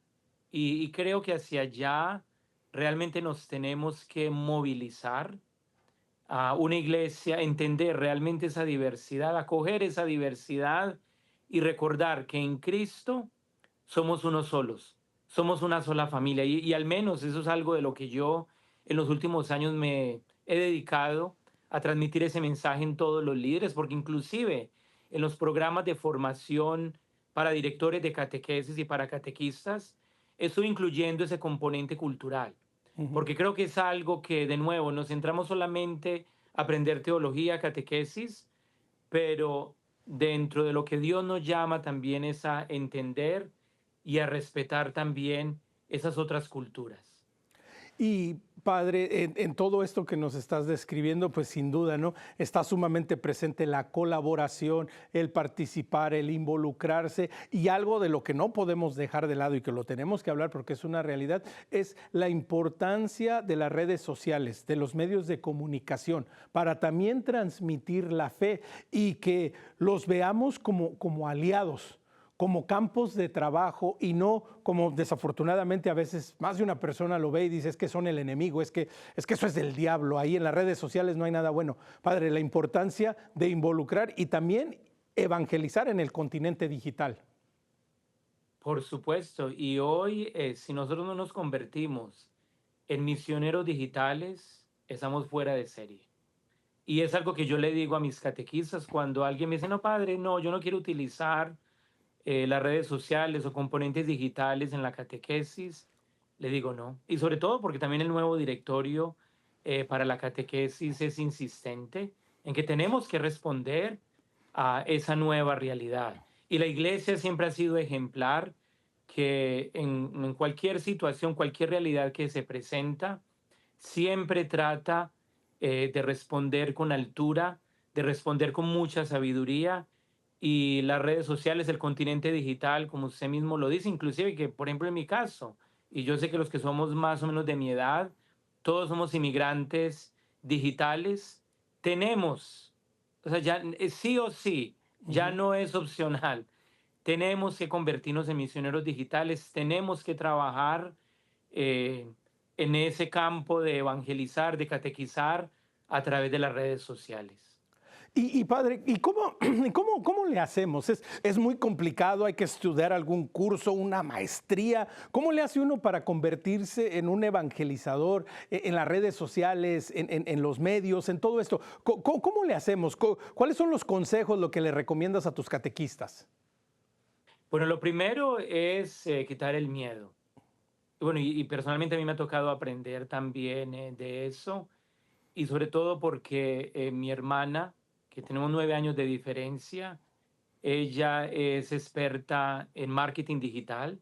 y creo que hacia allá realmente nos tenemos que movilizar a una iglesia, entender realmente esa diversidad, acoger esa diversidad y recordar que en Cristo somos unos solos, somos una sola familia. Y al menos eso es algo de lo que yo en los últimos años me he dedicado a transmitir ese mensaje en todos los líderes, porque inclusive en los programas de formación para directores de catequesis y para catequistas, estoy incluyendo ese componente cultural, Ujú. porque creo que es algo que, de nuevo, nos centramos solamente a aprender teología, catequesis, pero dentro de lo que Dios nos llama también es a entender y a respetar también esas otras culturas. Y Padre, en todo esto que nos estás describiendo, pues sin duda, ¿no? Está sumamente presente la colaboración, el participar, el involucrarse y algo de lo que no podemos dejar de lado y que lo tenemos que hablar porque es una realidad, es la importancia de las redes sociales, de los medios de comunicación, para también transmitir la fe y que los veamos como aliados, como campos de trabajo y no como desafortunadamente a veces más de una persona lo ve y dice es que son el enemigo, es que eso es del diablo, ahí en las redes sociales no hay nada bueno. Padre, la importancia de involucrar y también evangelizar en el continente digital. Por supuesto, y hoy si nosotros no nos convertimos en misioneros digitales, estamos fuera de serie. Y es algo que yo le digo a mis catequistas cuando alguien me dice, no, padre, no, yo no quiero utilizar las redes sociales o componentes digitales en la catequesis, le digo no. Y sobre todo porque también el nuevo directorio para la catequesis es insistente en que tenemos que responder a esa nueva realidad. Y la iglesia siempre ha sido ejemplar que en cualquier situación, cualquier realidad que se presenta, siempre trata de responder con altura, de responder con mucha sabiduría y las redes sociales, el continente digital, como usted mismo lo dice, inclusive que, por ejemplo, en mi caso, y yo sé que los que somos más o menos de mi edad, todos somos inmigrantes digitales, tenemos, o sea, ya sí o sí, ya Ujú. no es opcional. Tenemos que convertirnos en misioneros digitales, tenemos que trabajar eh, en ese campo de evangelizar, de catequizar a través de las redes sociales. Padre, ¿y cómo, cómo le hacemos? Es muy complicado, hay que estudiar algún curso, una maestría. ¿Cómo le hace uno para convertirse en un evangelizador en las redes sociales, en los medios, en todo esto? ¿Cómo le hacemos? ¿Cuáles son los consejos, lo que le recomiendas a tus catequistas? Bueno, lo primero es quitar el miedo. Bueno, y personalmente a mí me ha tocado aprender también de eso, y sobre todo porque mi hermana, que tenemos 9 años de diferencia, ella es experta en marketing digital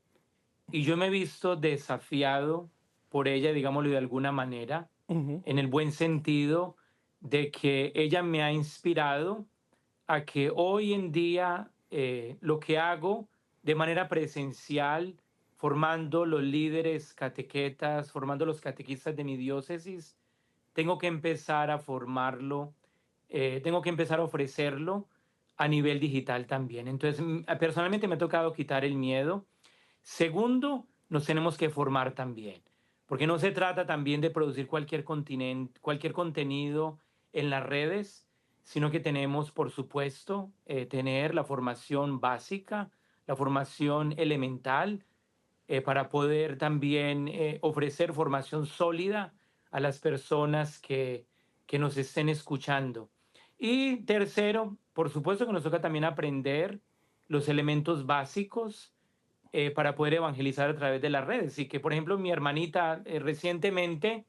y yo me he visto desafiado por ella, digámoslo de alguna manera, Ujú. en el buen sentido de que ella me ha inspirado a que hoy en día lo que hago de manera presencial, formando los líderes catequetas, formando los catequistas de mi diócesis, tengo que empezar a formarlo, tengo que empezar a ofrecerlo a nivel digital también. Entonces, personalmente me ha tocado quitar el miedo. Segundo, nos tenemos que formar también, porque no se trata también de producir cualquier contenido en las redes, sino que tenemos, por supuesto, tener la formación básica, la formación elemental, para poder también ofrecer formación sólida a las personas que nos estén escuchando. Y tercero, por supuesto que nos toca también aprender los elementos básicos para poder evangelizar a través de las redes. Y que, por ejemplo, mi hermanita recientemente,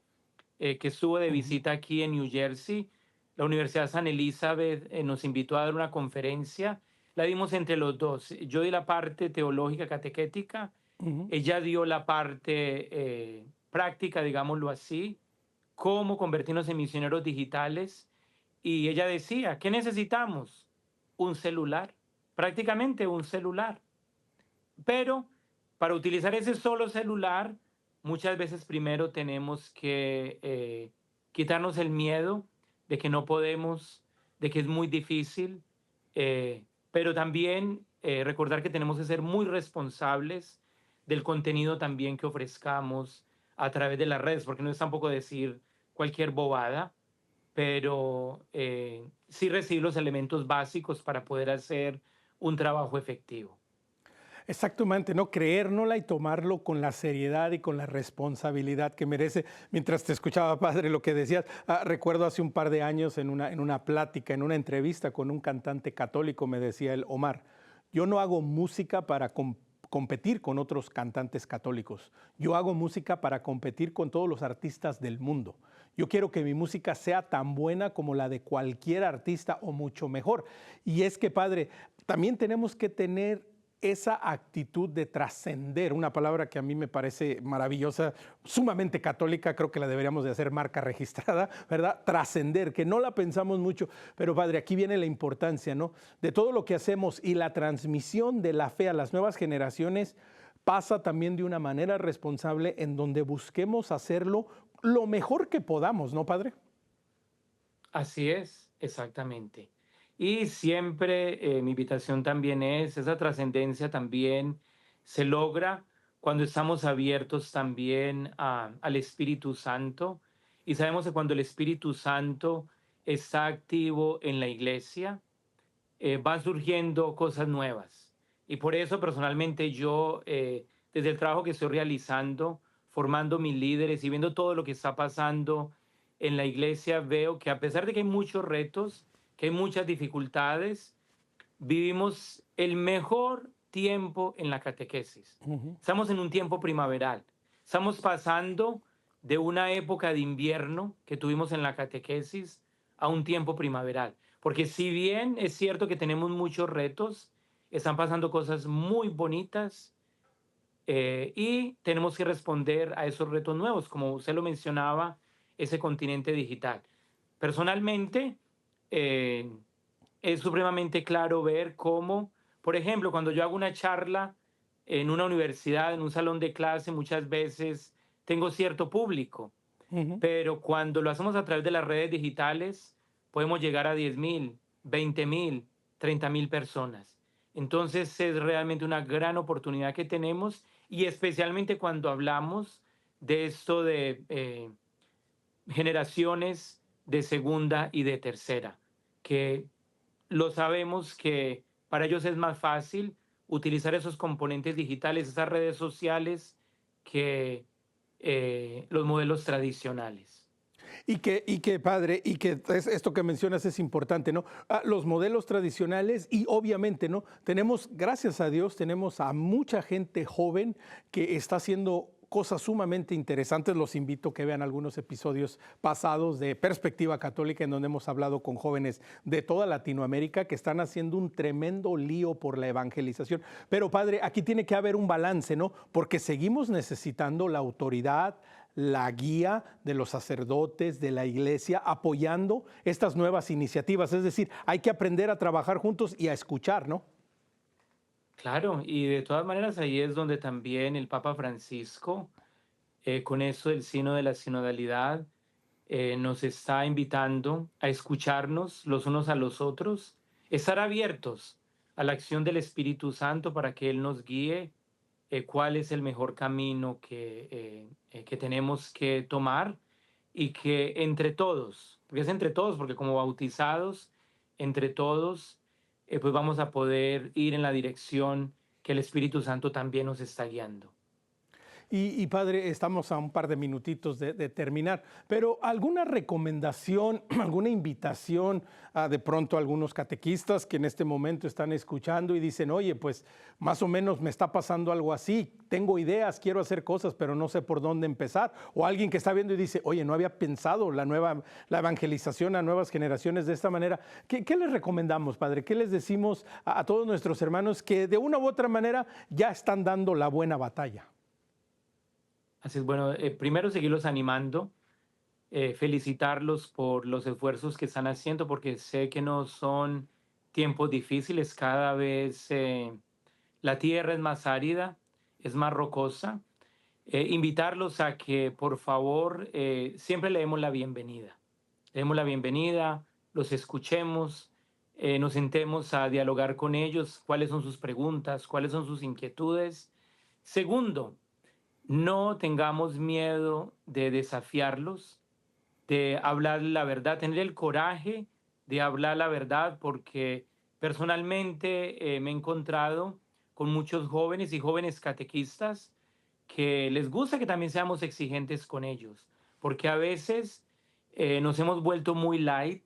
que estuvo de Ujú. visita aquí en New Jersey, la Universidad San Elizabeth nos invitó a dar una conferencia. La dimos entre los dos. Yo di la parte teológica catequética, Ujú. ella dio la parte práctica, digámoslo así, cómo convertirnos en misioneros digitales. Y ella decía, ¿qué necesitamos? Un celular, prácticamente un celular. Pero para utilizar ese solo celular, muchas veces primero tenemos que quitarnos el miedo de que no podemos, de que es muy difícil, pero también recordar que tenemos que ser muy responsables del contenido también que ofrezcamos a través de las redes, porque no es tampoco decir cualquier bobada, pero sí recibir los elementos básicos para poder hacer un trabajo efectivo. Exactamente, no creérnosla y tomarlo con la seriedad y con la responsabilidad que merece. Mientras te escuchaba, padre, lo que decías, recuerdo hace un par de años en una plática, en una entrevista con un cantante católico, me decía el Omar, yo no hago música para competir con otros cantantes católicos, yo hago música para competir con todos los artistas del mundo. Yo quiero que mi música sea tan buena como la de cualquier artista o mucho mejor. Y es que, padre, también tenemos que tener esa actitud de trascender, una palabra que a mí me parece maravillosa, sumamente católica, creo que la deberíamos de hacer marca registrada, ¿verdad? Trascender, que no la pensamos mucho, pero padre, aquí viene la importancia, ¿no? De todo lo que hacemos y la transmisión de la fe a las nuevas generaciones pasa también de una manera responsable en donde busquemos hacerlo lo mejor que podamos, ¿no, padre? Así es, exactamente. Y siempre mi invitación también es, esa trascendencia también se logra cuando estamos abiertos también al Espíritu Santo. Y sabemos que cuando el Espíritu Santo está activo en la iglesia, van surgiendo cosas nuevas. Y por eso personalmente yo, desde el trabajo que estoy realizando, formando mis líderes y viendo todo lo que está pasando en la iglesia, veo que a pesar de que hay muchos retos, que hay muchas dificultades, vivimos el mejor tiempo en la catequesis. Ujú. Estamos en un tiempo primaveral. Estamos pasando de una época de invierno que tuvimos en la catequesis a un tiempo primaveral. Porque si bien es cierto que tenemos muchos retos, están pasando cosas muy bonitas y tenemos que responder a esos retos nuevos, como usted lo mencionaba, ese continente digital. Personalmente, eh, es supremamente claro ver cómo, por ejemplo, cuando yo hago una charla en una universidad, en un salón de clase, muchas veces tengo cierto público, Ujú. pero cuando lo hacemos a través de las redes digitales, podemos llegar a 10.000, 20.000, 30.000 personas. Entonces es realmente una gran oportunidad que tenemos y especialmente cuando hablamos de esto de generaciones de segunda y de tercera, que lo sabemos que para ellos es más fácil utilizar esos componentes digitales, esas redes sociales, que los modelos tradicionales. Padre, esto que mencionas es importante, ¿no? Los modelos tradicionales y obviamente, ¿no? Tenemos, gracias a Dios, tenemos a mucha gente joven que está haciendo cosas sumamente interesantes. Los invito a que vean algunos episodios pasados de Perspectiva Católica en donde hemos hablado con jóvenes de toda Latinoamérica que están haciendo un tremendo lío por la evangelización. Pero padre, aquí tiene que haber un balance, ¿no? Porque seguimos necesitando la autoridad, la guía de los sacerdotes, de la iglesia, apoyando estas nuevas iniciativas. Es decir, hay que aprender a trabajar juntos y a escuchar, ¿no? Claro, y de todas maneras ahí es donde también el Papa Francisco, con eso del sino de la sinodalidad, nos está invitando a escucharnos los unos a los otros, estar abiertos a la acción del Espíritu Santo para que Él nos guíe cuál es el mejor camino que tenemos que tomar y que entre todos, porque es entre todos, porque como bautizados, entre todos, pues vamos a poder ir en la dirección que el Espíritu Santo también nos está guiando. Padre, estamos a un par de minutitos de terminar, pero ¿alguna recomendación, alguna invitación a de pronto a algunos catequistas que en este momento están escuchando y dicen, oye, pues más o menos me está pasando algo así, tengo ideas, quiero hacer cosas, pero no sé por dónde empezar? O alguien que está viendo y dice, oye, no había pensado la evangelización a nuevas generaciones de esta manera. ¿Qué les recomendamos, Padre? ¿Qué les decimos a todos nuestros hermanos que de una u otra manera ya están dando la buena batalla? Así es, bueno, primero seguirlos animando, felicitarlos por los esfuerzos que están haciendo, porque sé que no son tiempos difíciles, cada vez la tierra es más árida, es más rocosa. Invitarlos a que por favor siempre le demos la bienvenida. Le demos la bienvenida, los escuchemos, nos sentemos a dialogar con ellos, cuáles son sus preguntas, cuáles son sus inquietudes, Segundo, no tengamos miedo de desafiarlos, de hablar la verdad, tener el coraje de hablar la verdad, porque personalmente me he encontrado con muchos jóvenes y jóvenes catequistas que les gusta que también seamos exigentes con ellos, porque a veces nos hemos vuelto muy light,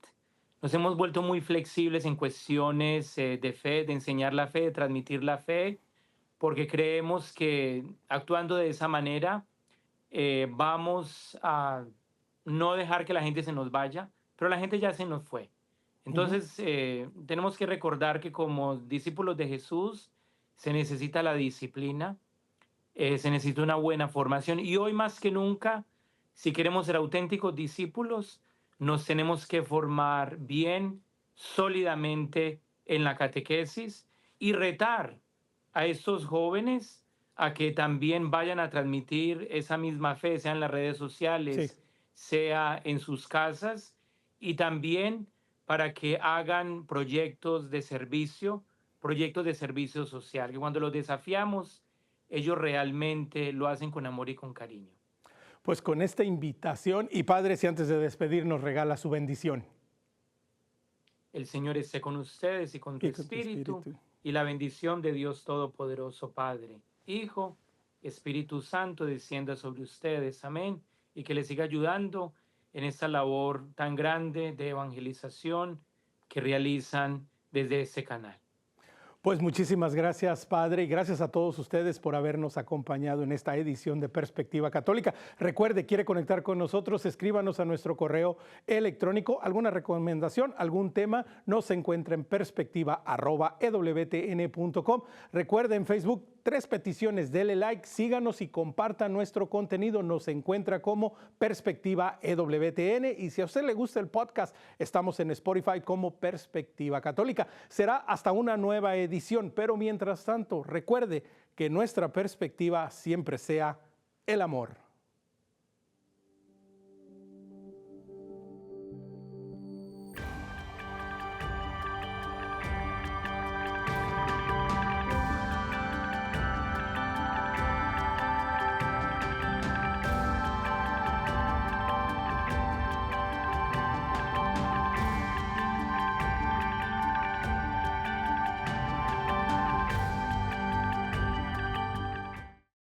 nos hemos vuelto muy flexibles en cuestiones de fe, de enseñar la fe, de transmitir la fe, porque creemos que actuando de esa manera vamos a no dejar que la gente se nos vaya, pero la gente ya se nos fue. Ujú. Entonces, tenemos que recordar que como discípulos de Jesús se necesita la disciplina, se necesita una buena formación y hoy más que nunca, si queremos ser auténticos discípulos, nos tenemos que formar bien, sólidamente en la catequesis y retar a estos jóvenes a que también vayan a transmitir esa misma fe, sea en las redes Sí. sociales, sea en sus casas, y también para que hagan proyectos de servicio social, que cuando los desafiamos, ellos realmente lo hacen con amor y con cariño. Pues con esta invitación y Padre, si antes de despedirnos regala su bendición. El Señor esté con ustedes y con tu Y con tu espíritu, espíritu. y la bendición de Dios Todopoderoso, Padre, Hijo, Espíritu Santo, descienda sobre ustedes. Amén. Y que les siga ayudando en esta labor tan grande de evangelización que realizan desde este canal. Pues muchísimas gracias, Padre, y gracias a todos ustedes por habernos acompañado en esta edición de Perspectiva Católica. Recuerde, quiere conectar con nosotros, escríbanos a nuestro correo electrónico, alguna recomendación, algún tema, nos encuentra en perspectiva@ewtn.com. Recuerde, en Facebook, 3 peticiones, dele like, síganos y compartan nuestro contenido. Nos encuentra como Perspectiva EWTN, y si a usted le gusta el podcast, estamos en Spotify como Perspectiva Católica. Será hasta una nueva edición, pero mientras tanto, recuerde que nuestra perspectiva siempre sea el amor.